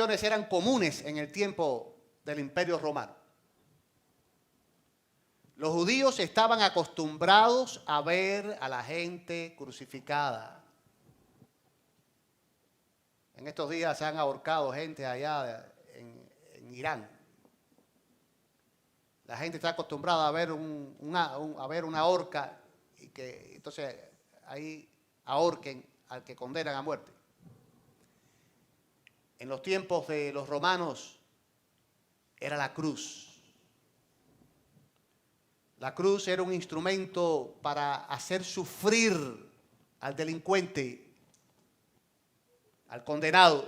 crucifixiónes eran comunes en el tiempo del Imperio Romano. Los judíos estaban acostumbrados a ver a la gente crucificada. En estos días se han ahorcado gente allá en Irán. La gente está acostumbrada a ver a ver una horca y que entonces ahí ahorquen al que condenan a muerte. En los tiempos de los romanos era la cruz. La cruz era un instrumento para hacer sufrir al delincuente, al condenado.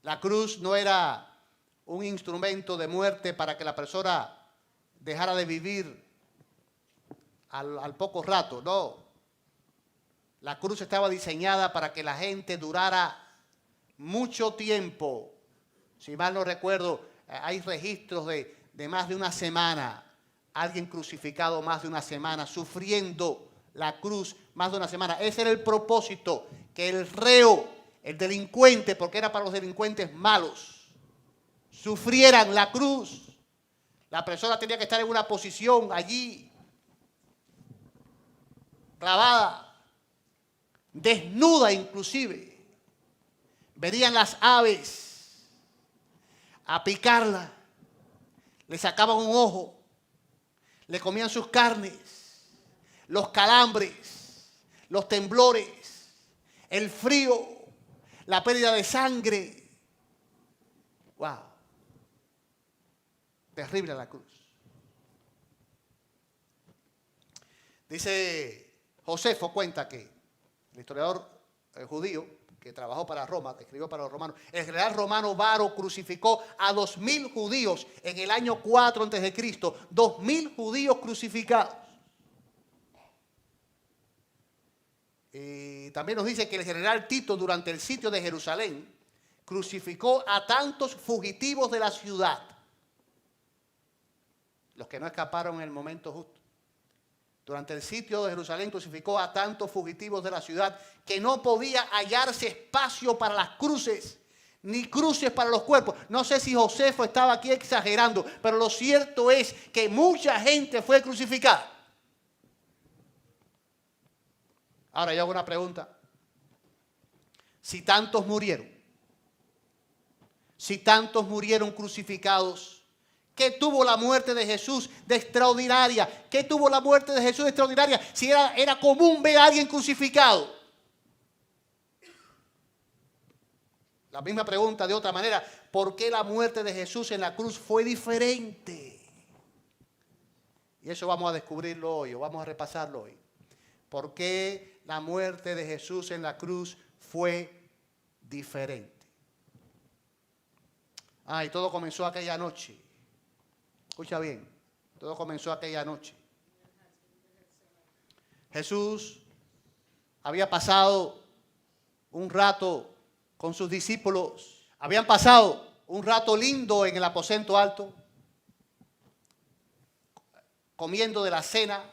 La cruz no era un instrumento de muerte para que la persona dejara de vivir al poco rato, no. La cruz estaba diseñada para que la gente durara mucho tiempo. Si mal no recuerdo, hay registros de más de una semana. Alguien crucificado más de una semana, sufriendo la cruz más de una semana. Ese era el propósito, que el reo, el delincuente, porque era para los delincuentes malos, sufrieran la cruz. La persona tenía que estar en una posición allí, clavada, desnuda inclusive. Venían las aves a picarla, le sacaban un ojo, le comían sus carnes, los calambres, los temblores, el frío, la pérdida de sangre. ¡Wow! Terrible la cruz. Dice Josefo, cuenta que el historiador judío que trabajó para Roma, que escribió para los romanos, el general romano Varo crucificó a 2.000 judíos en el año 4 a.C., 2.000 judíos crucificados. Y también nos dice que el general Tito, durante el sitio de Jerusalén, crucificó a tantos fugitivos de la ciudad, los que no escaparon en el momento justo. Durante el sitio de Jerusalén crucificó a tantos fugitivos de la ciudad que no podía hallarse espacio para las cruces, ni cruces para los cuerpos. No sé si Josefo estaba aquí exagerando, pero lo cierto es que mucha gente fue crucificada. Ahora yo hago una pregunta. Si tantos murieron crucificados, ¿qué tuvo la muerte de Jesús de extraordinaria? ¿Qué tuvo la muerte de Jesús de extraordinaria? Si era común ver a alguien crucificado. La misma pregunta de otra manera, ¿por qué la muerte de Jesús en la cruz fue diferente? Y eso vamos a descubrirlo hoy, o vamos a repasarlo hoy. ¿Por qué la muerte de Jesús en la cruz fue diferente? Y todo comenzó aquella noche. Escucha bien, todo comenzó aquella noche. Jesús había pasado un rato con sus discípulos, habían pasado un rato lindo en el aposento alto, comiendo de la cena,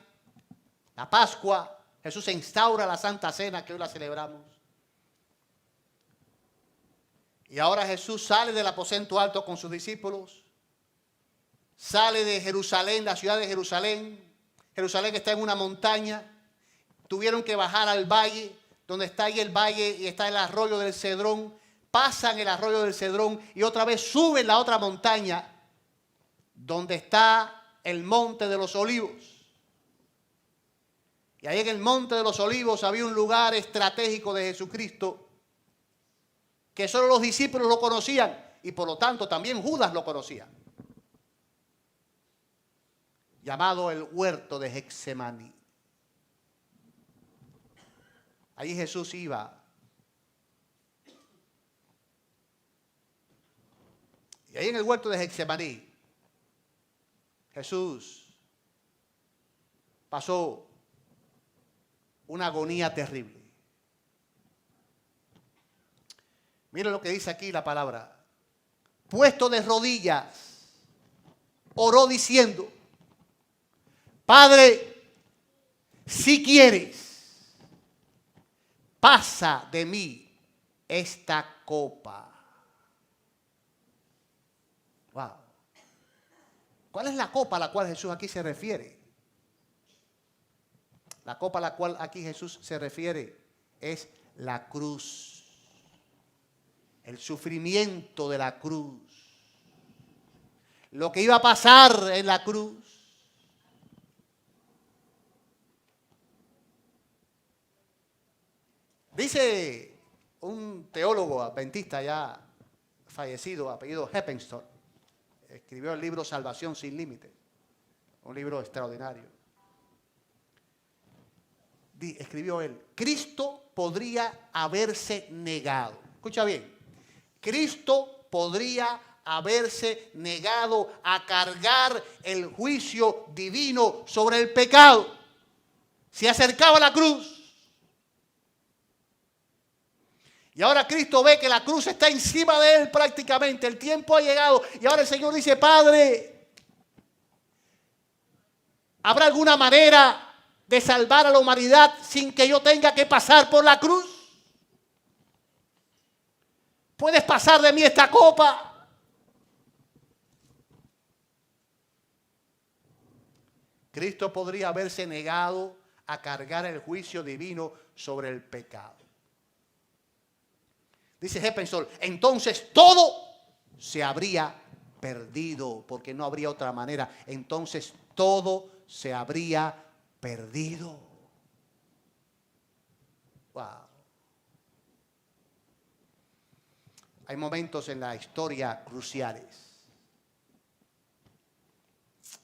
la Pascua. Jesús instaura la Santa Cena que hoy la celebramos. Y ahora Jesús sale del aposento alto con sus discípulos. Sale de Jerusalén, la ciudad de Jerusalén. Jerusalén está en una montaña. Tuvieron que bajar al valle, donde está ahí el valle y está el arroyo del Cedrón. Pasan el arroyo del Cedrón y otra vez suben la otra montaña, donde está el monte de los Olivos. Y ahí en el monte de los Olivos había un lugar estratégico de Jesucristo que solo los discípulos lo conocían y por lo tanto también Judas lo conocía. Llamado el huerto de Getsemaní. Allí Jesús iba. Y ahí en el huerto de Getsemaní, Jesús pasó una agonía terrible. Miren lo que dice aquí la palabra. Puesto de rodillas, oró diciendo: Padre, si quieres, pasa de mí esta copa. Wow. ¿Cuál es la copa a la cual Jesús aquí se refiere? La copa a la cual aquí Jesús se refiere es la cruz. El sufrimiento de la cruz. Lo que iba a pasar en la cruz. Dice un teólogo adventista ya fallecido, apellido Heppenstall, escribió el libro Salvación sin Límites, un libro extraordinario. Escribió él, Cristo podría haberse negado. Escucha bien, Cristo podría haberse negado a cargar el juicio divino sobre el pecado. Se acercaba a la cruz. Y ahora Cristo ve que la cruz está encima de él prácticamente. El tiempo ha llegado. Y ahora el Señor dice, Padre, ¿habrá alguna manera de salvar a la humanidad sin que yo tenga que pasar por la cruz? ¿Puedes pasar de mí esta copa? Cristo podría haberse negado a cargar el juicio divino sobre el pecado. Dice Heppenstall, entonces todo se habría perdido, porque no habría otra manera. Entonces todo se habría perdido. Wow. Hay momentos en la historia cruciales.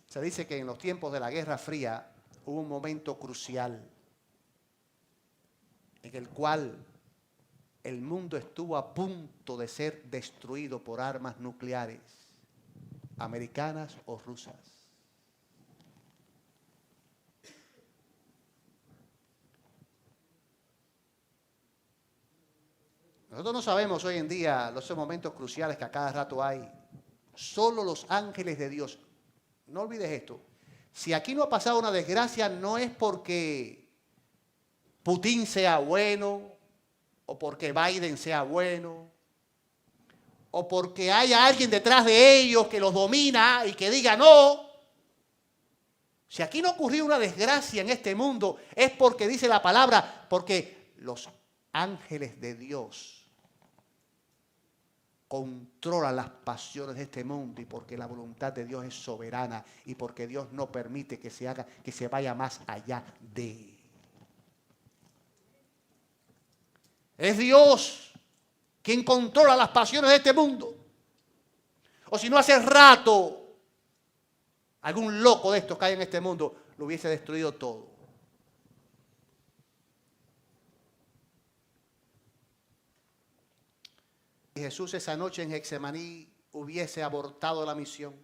Se dice que en los tiempos de la Guerra Fría hubo un momento crucial en el cual el mundo estuvo a punto de ser destruido por armas nucleares, americanas o rusas. Nosotros no sabemos hoy en día los momentos cruciales que a cada rato hay. Solo los ángeles de Dios. No olvides esto. Si aquí no ha pasado una desgracia, no es porque Putin sea bueno, o porque Biden sea bueno, o porque haya alguien detrás de ellos que los domina y que diga no. Si aquí no ocurrió una desgracia en este mundo, es porque dice la palabra, porque los ángeles de Dios controlan las pasiones de este mundo y porque la voluntad de Dios es soberana y porque Dios no permite que se vaya más allá de. Es Dios quien controla las pasiones de este mundo. O si no, hace rato algún loco de estos que hay en este mundo lo hubiese destruido todo. Si Jesús esa noche en Getsemaní hubiese abortado la misión,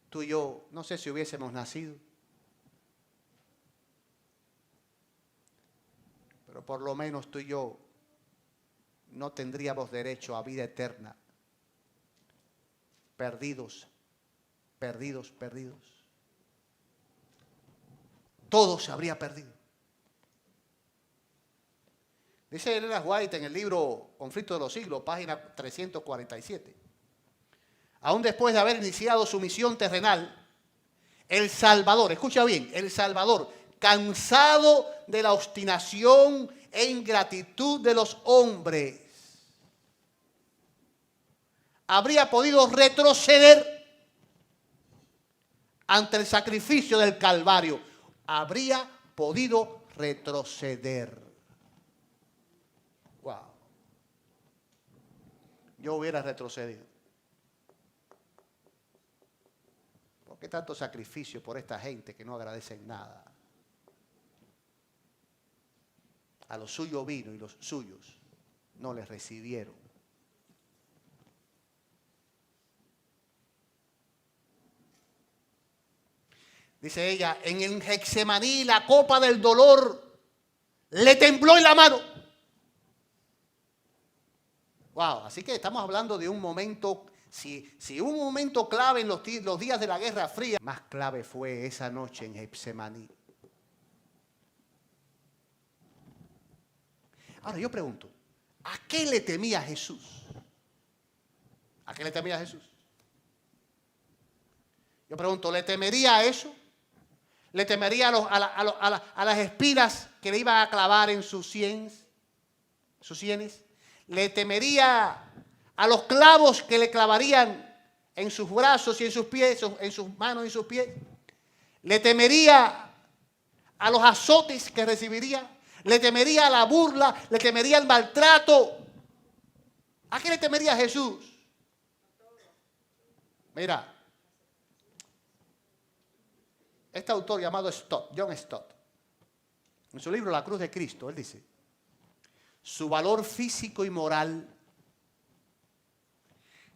tú y yo, no sé si hubiésemos nacido, pero por lo menos tú y yo no tendríamos derecho a vida eterna. Perdidos, perdidos, perdidos. Todo se habría perdido. Dice Elena White en el libro Conflicto de los Siglos, página 347. Aún después de haber iniciado su misión terrenal, el Salvador, escucha bien, el Salvador, cansado de la obstinación e ingratitud de los hombres, habría podido retroceder ante el sacrificio del Calvario. Habría podido retroceder. Wow. Yo hubiera retrocedido. ¿Por qué tanto sacrificio por esta gente que no agradecen nada? A lo suyo vino y los suyos no les recibieron. Dice ella, en el Getsemaní la copa del dolor le tembló en la mano. Wow, así que estamos hablando de un momento, si hubo un momento clave en los días de la Guerra Fría, más clave fue esa noche en Getsemaní. Ahora yo pregunto, ¿A qué le temía Jesús? ¿A qué le temía Jesús? Yo pregunto, ¿le temería a eso? ¿Le temería a las espinas que le iban a clavar en sus sienes? ¿Le temería a los clavos que le clavarían en sus brazos y en sus pies, en sus manos y sus pies? ¿Le temería a los azotes que recibiría? ¿Le temería a la burla? ¿Le temería al maltrato? ¿A qué le temería Jesús? Mira, este autor llamado John Stott, en su libro La Cruz de Cristo, él dice, su valor físico y moral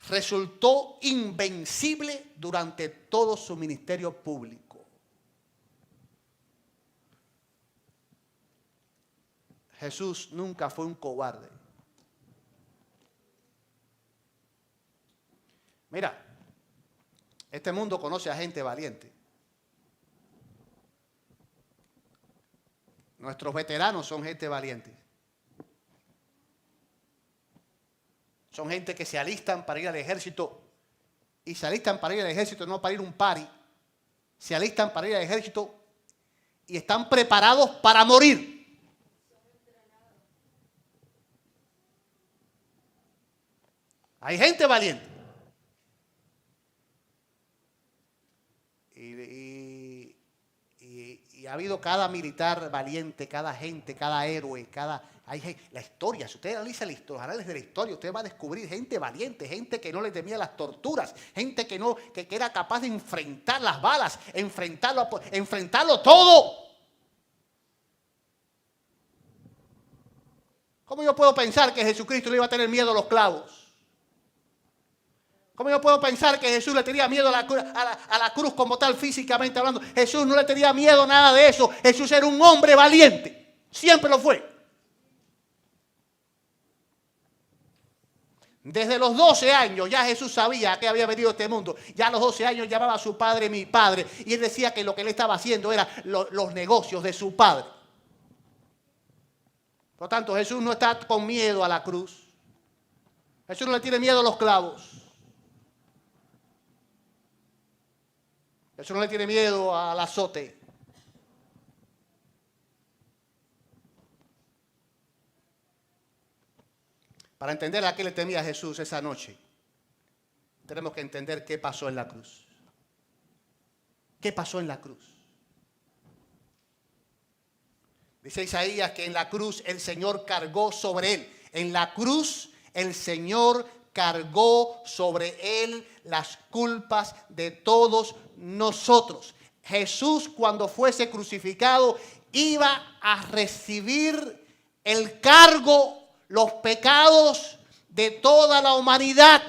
resultó invencible durante todo su ministerio público. Jesús nunca fue un cobarde. Mira, este mundo conoce a gente valiente. Nuestros veteranos son gente valiente. Son gente que se alistan para ir al ejército. Y se alistan para ir al ejército, no para ir a un party. Se alistan para ir al ejército y están preparados para morir. Hay gente valiente. Y ha habido cada militar valiente, cada gente, cada héroe, la historia. Si usted analiza los anales de la historia, usted va a descubrir gente valiente, gente que no le temía las torturas, gente que era capaz de enfrentar las balas, enfrentarlo todo. ¿Cómo yo puedo pensar que Jesucristo le iba a tener miedo a los clavos? ¿Cómo yo puedo pensar que Jesús le tenía miedo a la cruz como tal, físicamente hablando? Jesús no le tenía miedo a nada de eso. Jesús era un hombre valiente. Siempre lo fue. Desde los 12 años ya Jesús sabía a qué había venido a este mundo. Ya a los 12 años llamaba a su padre mi padre. Y él decía que lo que él estaba haciendo era los negocios de su padre. Por lo tanto, Jesús no está con miedo a la cruz. Jesús no le tiene miedo a los clavos. Jesús no le tiene miedo al azote. Para entender a qué le temía Jesús esa noche, tenemos que entender qué pasó en la cruz. ¿Qué pasó en la cruz? Dice Isaías que en la cruz el Señor cargó sobre él. En la cruz el Señor cargó sobre él las culpas de todos nosotros. Jesús, cuando fuese crucificado, iba a recibir el cargo, los pecados de toda la humanidad.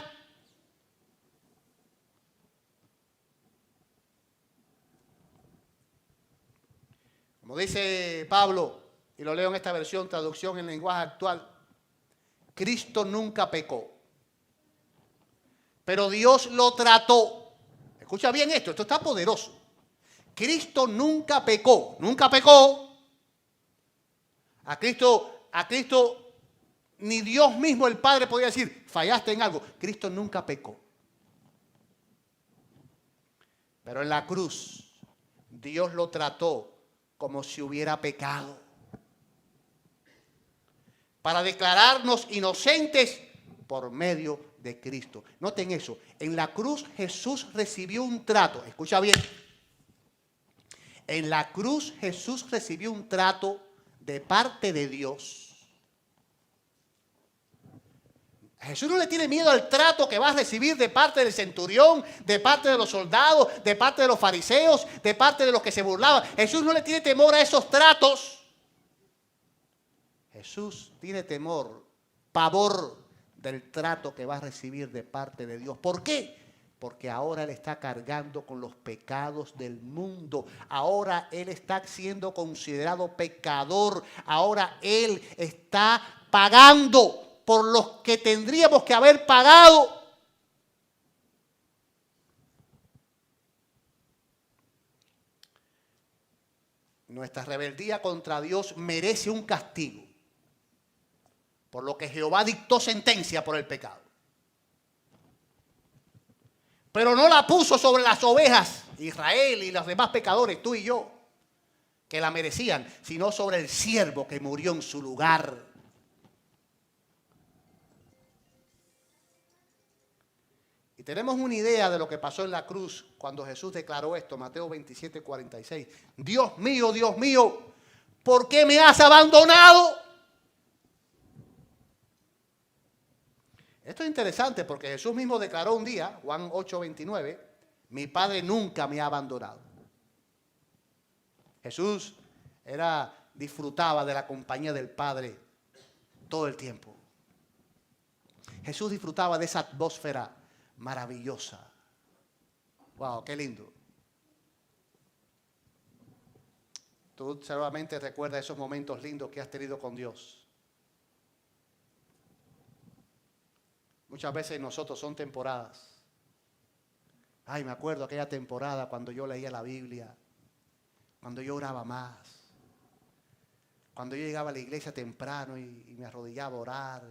Como dice Pablo, y lo leo en esta versión, traducción en lenguaje actual, Cristo nunca pecó, pero Dios lo trató. Escucha bien esto está poderoso. Cristo nunca pecó, A Cristo ni Dios mismo, el Padre, podía decir, fallaste en algo. Cristo nunca pecó. Pero en la cruz, Dios lo trató como si hubiera pecado, para declararnos inocentes por medio de Cristo. Noten eso, en la cruz Jesús recibió un trato, escucha bien, en la cruz Jesús recibió un trato de parte de Dios. Jesús no le tiene miedo al trato que va a recibir de parte del centurión, de parte de los soldados, de parte de los fariseos, de parte de los que se burlaban. Jesús no le tiene temor a esos tratos. Jesús tiene temor, pavor del trato que va a recibir de parte de Dios. ¿Por qué? Porque ahora Él está cargando con los pecados del mundo. Ahora Él está siendo considerado pecador. Ahora Él está pagando por los que tendríamos que haber pagado. Nuestra rebeldía contra Dios merece un castigo. por lo que Jehová dictó sentencia por el pecado. Pero no la puso sobre las ovejas, Israel y los demás pecadores, tú y yo, que la merecían, sino sobre el siervo que murió en su lugar. Y tenemos una idea de lo que pasó en la cruz cuando Jesús declaró esto, Mateo 27, 46. Dios mío, ¿por qué me has abandonado? Esto es interesante porque Jesús mismo declaró un día, Juan 8, 29, mi Padre nunca me ha abandonado. Jesús disfrutaba de la compañía del Padre todo el tiempo. Jesús disfrutaba de esa atmósfera maravillosa. Wow, qué lindo. Tú seguramente recuerdas esos momentos lindos que has tenido con Dios. Muchas veces nosotros son temporadas. Ay, me acuerdo aquella temporada cuando yo leía la Biblia, cuando yo oraba más, cuando yo llegaba a la iglesia temprano y me arrodillaba a orar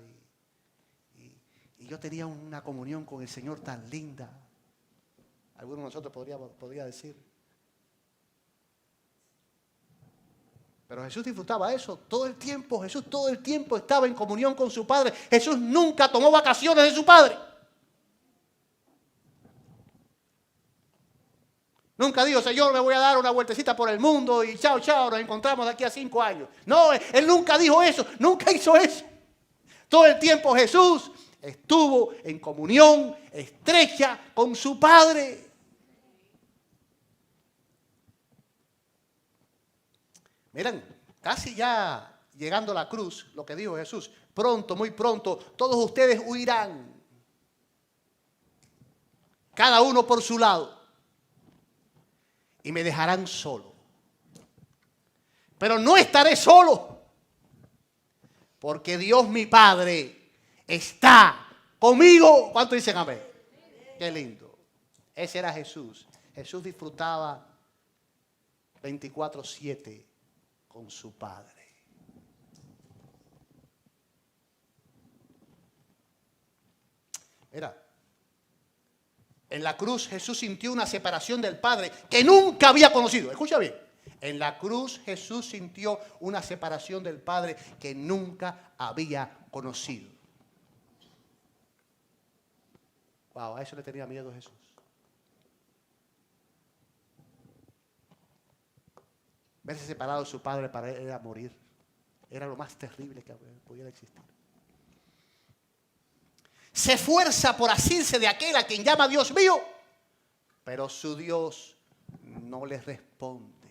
y yo tenía una comunión con el Señor tan linda. Algunos de nosotros podría decir. Pero Jesús disfrutaba eso todo el tiempo. Jesús todo el tiempo estaba en comunión con su Padre. Jesús nunca tomó vacaciones de su Padre. Nunca dijo, Señor, me voy a dar una vueltecita por el mundo y chao, chao, nos encontramos de aquí a 5 años. No, Él nunca dijo eso, nunca hizo eso. Todo el tiempo Jesús estuvo en comunión estrecha con su Padre. Miren, casi ya llegando a la cruz, lo que dijo Jesús, pronto, muy pronto, todos ustedes huirán. Cada uno por su lado. Y me dejarán solo. Pero no estaré solo. Porque Dios mi Padre está conmigo. ¿Cuánto dicen amén? Qué lindo. Ese era Jesús. Jesús disfrutaba 24/7 con su Padre. Mira, en la cruz Jesús sintió una separación del Padre que nunca había conocido. Escucha bien. En la cruz Jesús sintió una separación del Padre que nunca había conocido. Wow, a eso le tenía miedo Jesús. Verse separado de su Padre para él era morir. Era lo más terrible que pudiera existir. Se esfuerza por asirse de aquel a quien llama Dios mío, pero su Dios no le responde.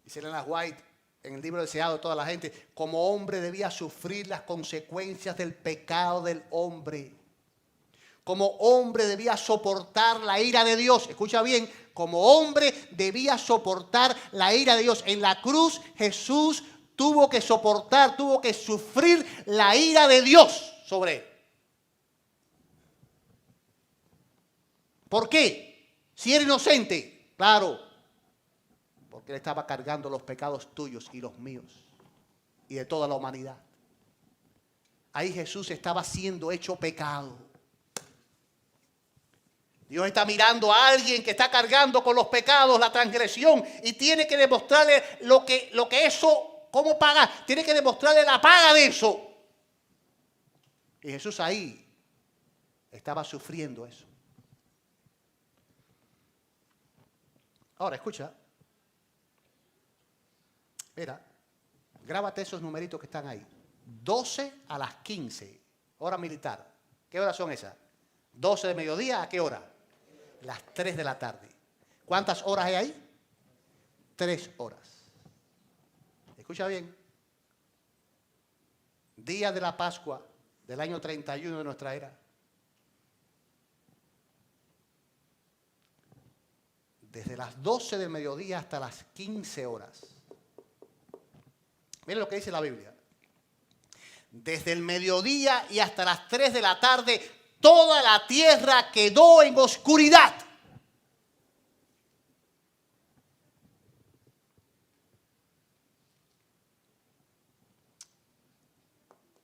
Dice Ellen White en el libro deseado de toda la gente, como hombre debía sufrir las consecuencias del pecado del hombre. Como hombre debía soportar la ira de Dios. Escucha bien, como hombre debía soportar la ira de Dios. En la cruz Jesús tuvo que soportar, tuvo que sufrir la ira de Dios sobre él. ¿Por qué? Si era inocente, claro, porque él estaba cargando los pecados tuyos y los míos y de toda la humanidad. Ahí Jesús estaba siendo hecho pecado. Dios está mirando a alguien que está cargando con los pecados, la transgresión, y tiene que demostrarle lo que eso. ¿Cómo paga? Tiene que demostrarle la paga de eso. Y Jesús ahí estaba sufriendo eso. Ahora, escucha. Mira, grábate esos numeritos que están ahí. 12 a las 15, hora militar. ¿Qué horas son esas? 12 de mediodía, ¿a qué hora? Las 3 de la tarde. ¿Cuántas horas hay ahí? 3 horas. Escucha bien. Día de la Pascua del año 31 de nuestra era. Desde las 12 del mediodía hasta las 15 horas. Miren lo que dice la Biblia. Desde el mediodía y hasta las 3 de la tarde, toda la tierra quedó en oscuridad.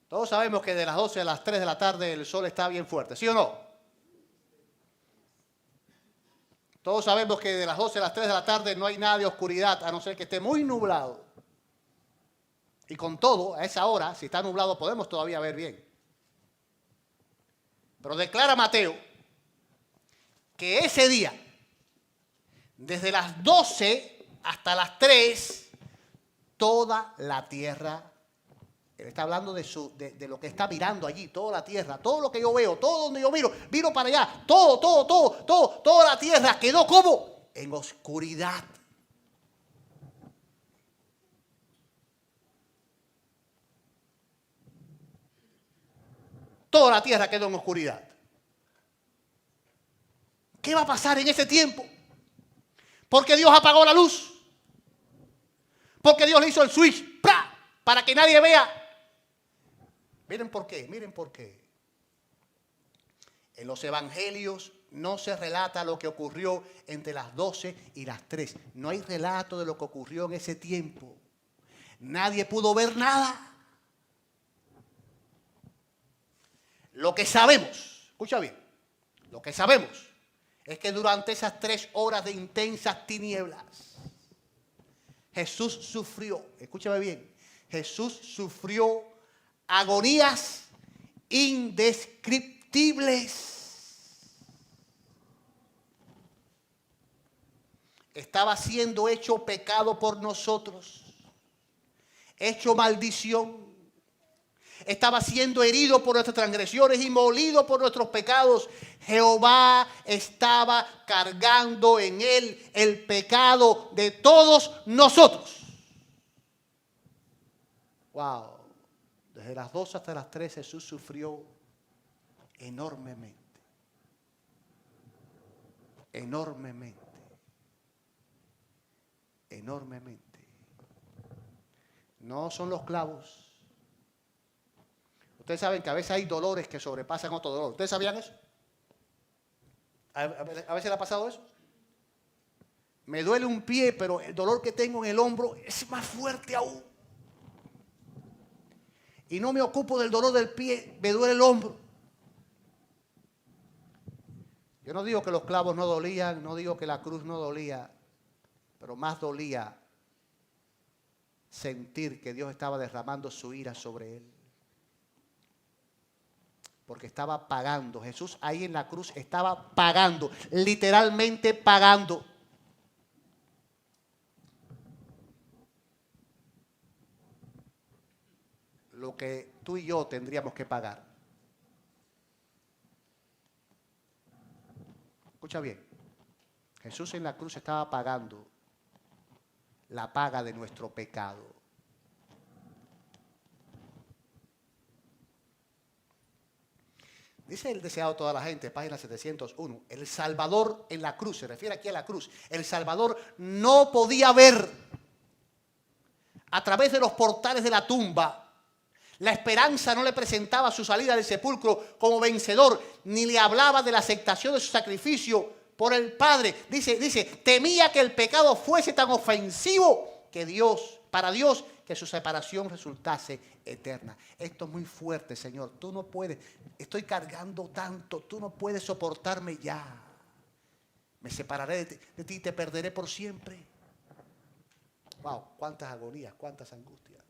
Todos sabemos que de las 12 a las 3 de la tarde el sol está bien fuerte, ¿sí o no? Todos sabemos que de las 12 a las 3 de la tarde no hay nada de oscuridad, a no ser que esté muy nublado. Y con todo, a esa hora, si está nublado, podemos todavía ver bien. Pero declara Mateo que ese día, desde las 12 hasta las 3, toda la tierra, él está hablando de lo que está mirando allí, toda la tierra, todo lo que yo veo, todo donde yo miro para allá, toda la tierra quedó como en oscuridad. Toda la tierra quedó en oscuridad. ¿Qué va a pasar en ese tiempo? Porque Dios apagó la luz. Porque Dios le hizo el switch ¡pra! Para que nadie vea. Miren por qué. En los evangelios no se relata lo que ocurrió entre las 12 y las 3. No hay relato de lo que ocurrió en ese tiempo. Nadie pudo ver nada. Lo que sabemos, escucha bien, lo que sabemos es que durante esas 3 horas de intensas tinieblas, Jesús sufrió, escúchame bien, Jesús sufrió agonías indescriptibles. Estaba siendo hecho pecado por nosotros, hecho maldición. Estaba siendo herido por nuestras transgresiones y molido por nuestros pecados. Jehová estaba cargando en él el pecado de todos nosotros. Wow. Desde las 2 hasta las 3 Jesús sufrió enormemente. Enormemente. No son los clavos. Ustedes saben que a veces hay dolores que sobrepasan otro dolor. ¿Ustedes sabían eso? ¿A veces le ha pasado eso? Me duele un pie, pero el dolor que tengo en el hombro es más fuerte aún. Y no me ocupo del dolor del pie, me duele el hombro. Yo no digo que los clavos no dolían, no digo que la cruz no dolía, pero más dolía sentir que Dios estaba derramando su ira sobre él. Porque estaba pagando. Jesús ahí en la cruz estaba pagando, literalmente pagando. Lo que tú y yo tendríamos que pagar. Escucha bien. Jesús en la cruz estaba pagando la paga de nuestro pecado. Dice el deseado de toda la gente, página 701, el Salvador en la cruz, se refiere aquí a la cruz, el Salvador no podía ver a través de los portales de la tumba. La esperanza no le presentaba su salida del sepulcro como vencedor, ni le hablaba de la aceptación de su sacrificio por el Padre. Dice, temía que el pecado fuese tan ofensivo para Dios, que su separación resultase eterna. Esto es muy fuerte, Señor. Tú no puedes, estoy cargando tanto, tú no puedes soportarme ya. Me separaré de ti y te perderé por siempre. Wow, cuántas agonías, cuántas angustias.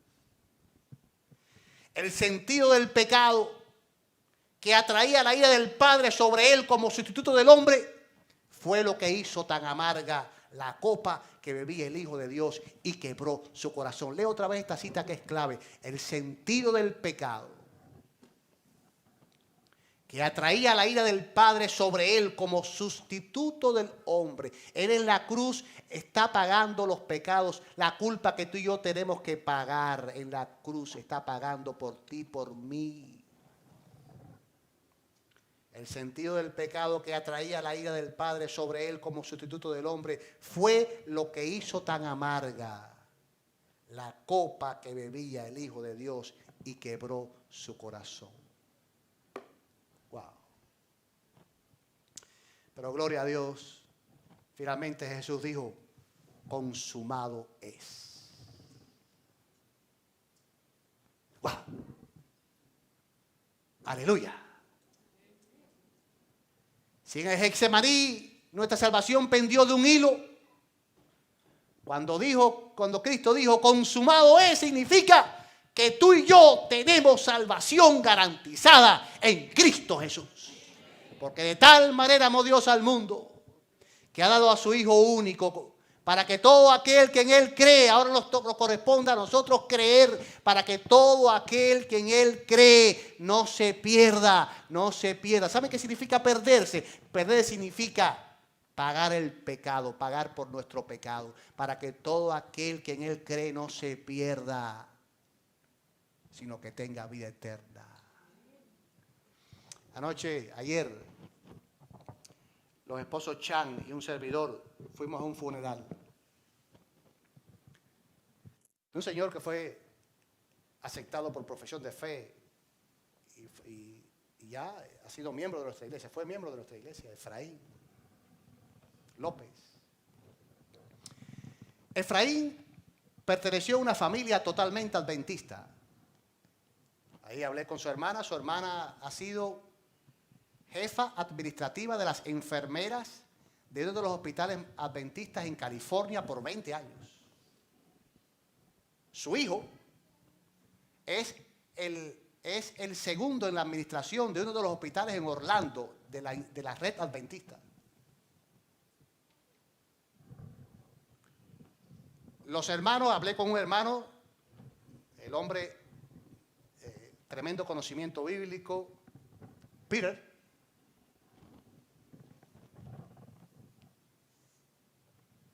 El sentido del pecado que atraía la ira del Padre sobre él como sustituto del hombre fue lo que hizo tan amarga la copa que bebía el Hijo de Dios y quebró su corazón. Leo otra vez esta cita que es clave. El sentido del pecado que atraía la ira del Padre sobre él como sustituto del hombre. Él en la cruz está pagando los pecados, la culpa que tú y yo tenemos que pagar en la cruz. Está pagando por ti, por mí. El sentido del pecado que atraía la ira del Padre sobre él como sustituto del hombre fue lo que hizo tan amarga la copa que bebía el Hijo de Dios y quebró su corazón. Wow. Pero gloria a Dios, finalmente Jesús dijo, consumado es. Wow. Aleluya. Si en el Getsemaní nuestra salvación pendió de un hilo, cuando Cristo dijo, consumado es, significa que tú y yo tenemos salvación garantizada en Cristo Jesús. Porque de tal manera amó Dios al mundo, que ha dado a su Hijo único, para que todo aquel que en Él cree, ahora nos corresponde a nosotros creer, para que todo aquel que en Él cree no se pierda, no se pierda. ¿Saben qué significa perderse? Perder significa pagar el pecado, pagar por nuestro pecado, para que todo aquel que en Él cree no se pierda, sino que tenga vida eterna. Ayer, los esposos Chan y un servidor fuimos a un funeral de un señor que fue aceptado por profesión de fe y ya ha sido miembro de nuestra iglesia, fue miembro de nuestra iglesia, Efraín López. Efraín perteneció a una familia totalmente adventista. Ahí hablé con su hermana ha sido jefa administrativa de las enfermeras de uno de los hospitales adventistas en California por 20 años. Su hijo es el segundo en la administración de uno de los hospitales en Orlando de la red adventista. Los hermanos, hablé con un hermano, el hombre, tremendo conocimiento bíblico, Peter.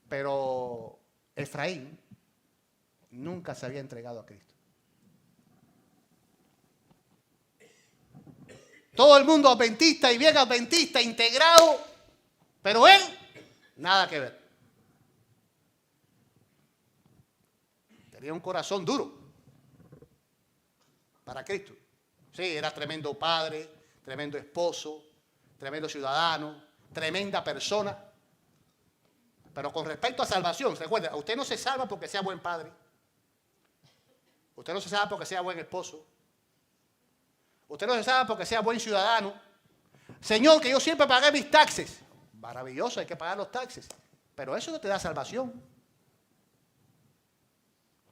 Pero Efraín nunca se había entregado a Cristo. Todo el mundo adventista y bien adventista, integrado, pero él, nada que ver. Tenía un corazón duro para Cristo. Sí, era tremendo padre, tremendo esposo, tremendo ciudadano, tremenda persona. Pero con respecto a salvación, recuerda, usted no se salva porque sea buen padre. Usted no se salva porque sea buen esposo. Usted no se salva porque sea buen ciudadano. Señor, que yo siempre pagué mis taxes. Maravilloso, hay que pagar los taxes. Pero eso no te da salvación.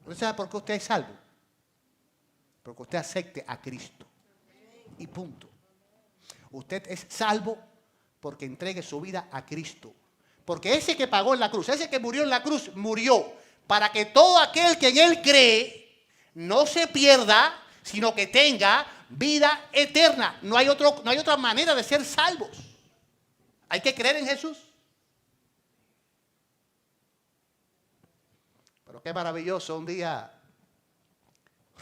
¿Usted sabe por qué usted es salvo? Porque usted acepte a Cristo. Y punto. Usted es salvo porque entregue su vida a Cristo. Porque ese que pagó en la cruz, ese que murió en la cruz, murió para que todo aquel que en Él cree no se pierda, sino que tenga vida eterna. No hay otra manera de ser salvos. Hay que creer en Jesús. Pero qué maravilloso, un día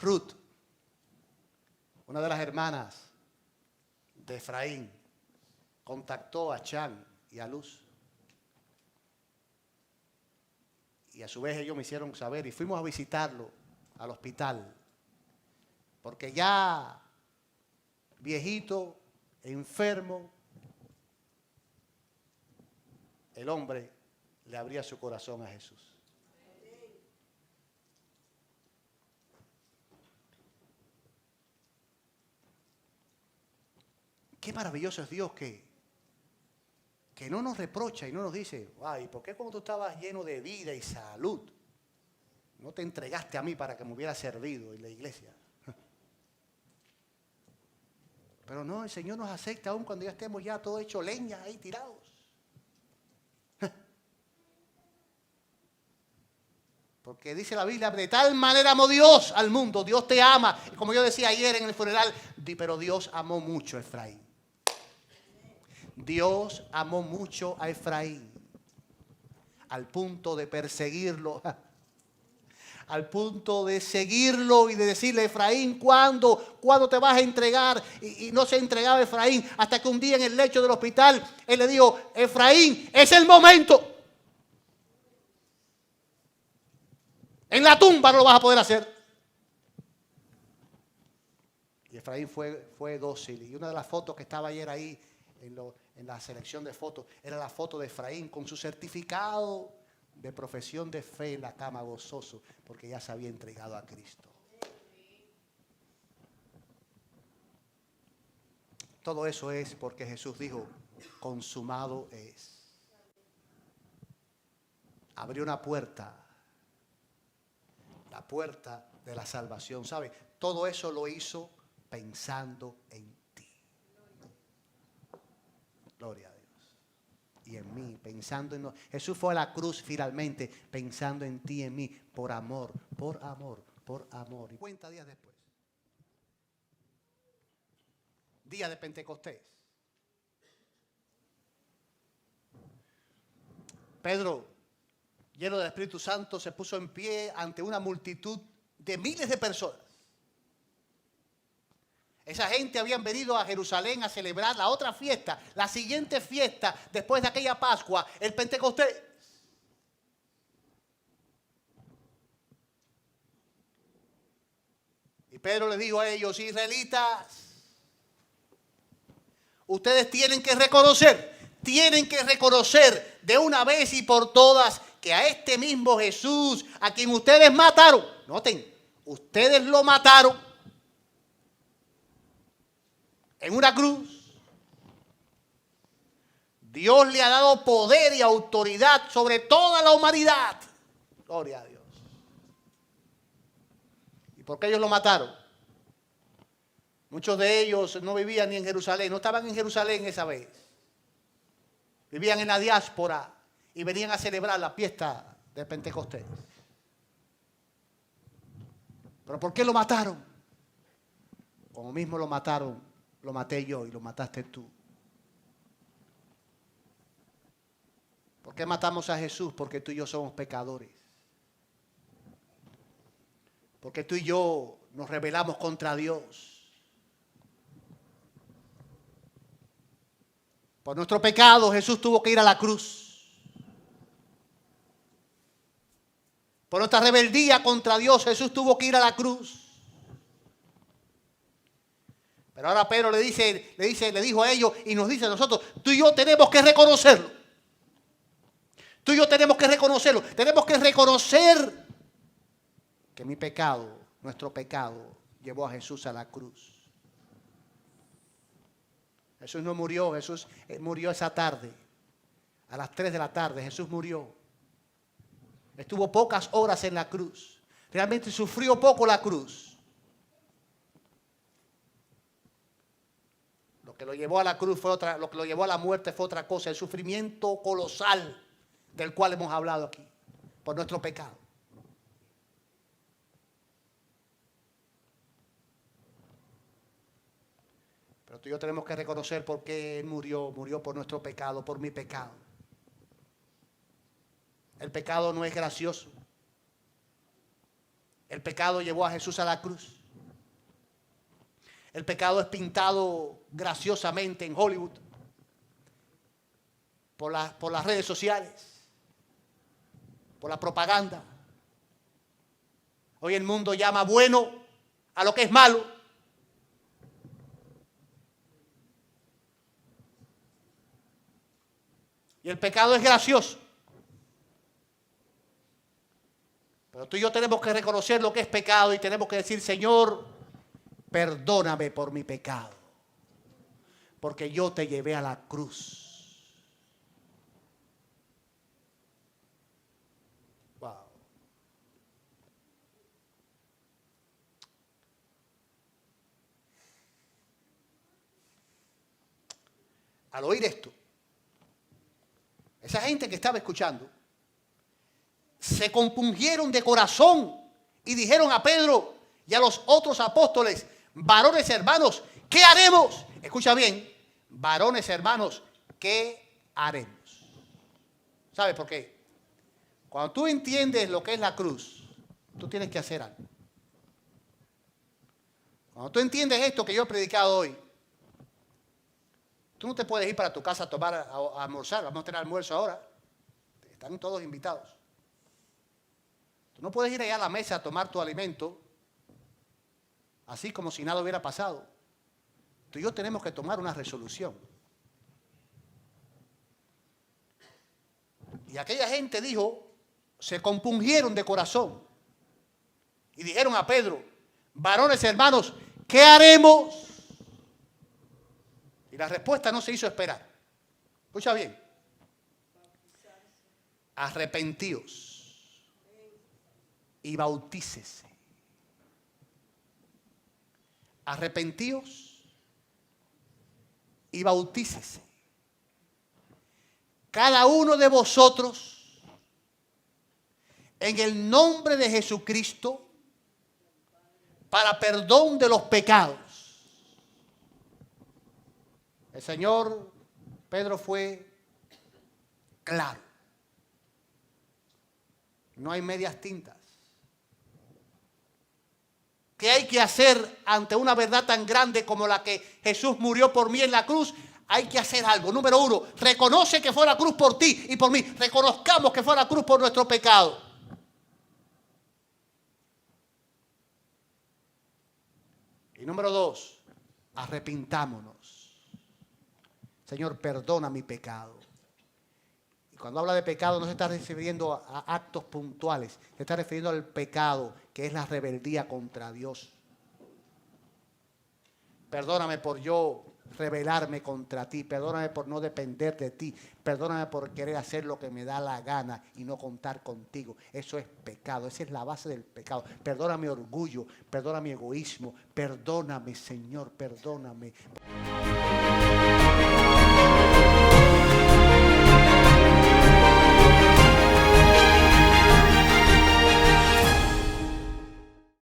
Ruth, una de las hermanas de Efraín, contactó a Chan y a Luz. Y a su vez ellos me hicieron saber y fuimos a visitarlo al hospital. Porque ya viejito, enfermo, el hombre le abría su corazón a Jesús. Qué maravilloso es Dios que no nos reprocha y no nos dice, ay, ¿por qué cuando tú estabas lleno de vida y salud no te entregaste a mí para que me hubiera servido en la iglesia? Pero no, el Señor nos acepta aún cuando ya estemos ya todos hechos leña ahí tirados. Porque dice la Biblia, de tal manera amó Dios al mundo, Dios te ama. Y como yo decía ayer en el funeral, pero Dios amó mucho a Efraín. Dios amó mucho a Efraín, al punto de perseguirlo, al punto de seguirlo y de decirle, Efraín, ¿cuándo te vas a entregar? Y no se entregaba Efraín, hasta que un día en el lecho del hospital, él le dijo, Efraín, es el momento. En la tumba no lo vas a poder hacer. Y Efraín fue dócil. Y una de las fotos que estaba ayer ahí, en la selección de fotos, era la foto de Efraín con su certificado de profesión de fe en la cama, gozoso, porque ya se había entregado a Cristo. Todo eso es porque Jesús dijo, consumado es. Abrió una puerta, la puerta de la salvación, ¿sabe? Todo eso lo hizo pensando en ti. Gloria a Dios. Y en mí, pensando en nosotros. Jesús fue a la cruz finalmente, pensando en ti y en mí, por amor, por amor, por amor. Y 50 días después, día de Pentecostés, Pedro, lleno del Espíritu Santo, se puso en pie ante una multitud de miles de personas. Esa gente habían venido a Jerusalén a celebrar la otra fiesta, la siguiente fiesta después de aquella Pascua, el Pentecostés. Y Pedro les dijo a ellos, israelitas, ustedes tienen que reconocer de una vez y por todas que a este mismo Jesús, a quien ustedes mataron, noten, ustedes lo mataron en una cruz. Dios le ha dado poder y autoridad sobre toda la humanidad. Gloria a Dios. ¿Y por qué ellos lo mataron? Muchos de ellos no vivían ni en Jerusalén, no estaban en Jerusalén esa vez. Vivían en la diáspora y venían a celebrar la fiesta de Pentecostés. ¿Pero por qué lo mataron? Como mismo lo mataron, lo maté yo y lo mataste tú. ¿Por qué matamos a Jesús? Porque tú y yo somos pecadores. Porque tú y yo nos rebelamos contra Dios. Por nuestro pecado Jesús tuvo que ir a la cruz. Por nuestra rebeldía contra Dios Jesús tuvo que ir a la cruz. Pero ahora Pedro le dijo a ellos y nos dice a nosotros, tú y yo tenemos que reconocerlo. Tú y yo tenemos que reconocerlo. Tenemos que reconocer que mi pecado, nuestro pecado, llevó a Jesús a la cruz. Jesús no murió, Jesús murió esa tarde. A las 3 de la tarde Jesús murió. Estuvo pocas horas en la cruz. Realmente sufrió poco la cruz. Lo que lo llevó a la cruz fue otra, lo que lo llevó a la muerte fue otra cosa, el sufrimiento colosal del cual hemos hablado aquí, por nuestro pecado. Pero tú y yo tenemos que reconocer por qué Él murió por nuestro pecado, por mi pecado. El pecado no es gracioso. El pecado llevó a Jesús a la cruz. El pecado es pintado graciosamente en Hollywood, por las redes sociales, por la propaganda. Hoy el mundo llama bueno a lo que es malo. Y el pecado es gracioso. Pero tú y yo tenemos que reconocer lo que es pecado y tenemos que decir, Señor, perdóname por mi pecado, porque yo te llevé a la cruz. Wow. Al oír esto, esa gente que estaba escuchando se compungieron de corazón y dijeron a Pedro y a los otros apóstoles, varones hermanos, ¿qué haremos? Escucha bien, varones hermanos, ¿qué haremos? ¿Sabe por qué? Cuando tú entiendes lo que es la cruz, tú tienes que hacer algo. Cuando tú entiendes esto que yo he predicado hoy, tú no te puedes ir para tu casa a almorzar, vamos a tener almuerzo ahora, están todos invitados. Tú no puedes ir allá a la mesa a tomar tu alimento así como si nada hubiera pasado. Tú y yo tenemos que tomar una resolución. Y aquella gente dijo, se compungieron de corazón y dijeron a Pedro, varones hermanos, ¿qué haremos? Y la respuesta no se hizo esperar. Escucha bien. Arrepentíos y bautícese. Arrepentíos y bautícese. Cada uno de vosotros en el nombre de Jesucristo para perdón de los pecados. El Señor Pedro fue claro. No hay medias tintas. ¿Qué hay que hacer ante una verdad tan grande como la que Jesús murió por mí en la cruz? Hay que hacer algo. Número uno, reconoce que fue la cruz por ti y por mí. Reconozcamos que fue la cruz por nuestro pecado. Y número dos, arrepintámonos. Señor, perdona mi pecado. Y cuando habla de pecado no se está refiriendo a actos puntuales. Se está refiriendo al pecado, que es la rebeldía contra Dios. Perdóname por yo rebelarme contra ti. Perdóname por no depender de ti. Perdóname por querer hacer lo que me da la gana y no contar contigo. Eso es pecado. Esa es la base del pecado. Perdona mi orgullo. Perdona mi egoísmo. Perdóname, Señor. Perdóname.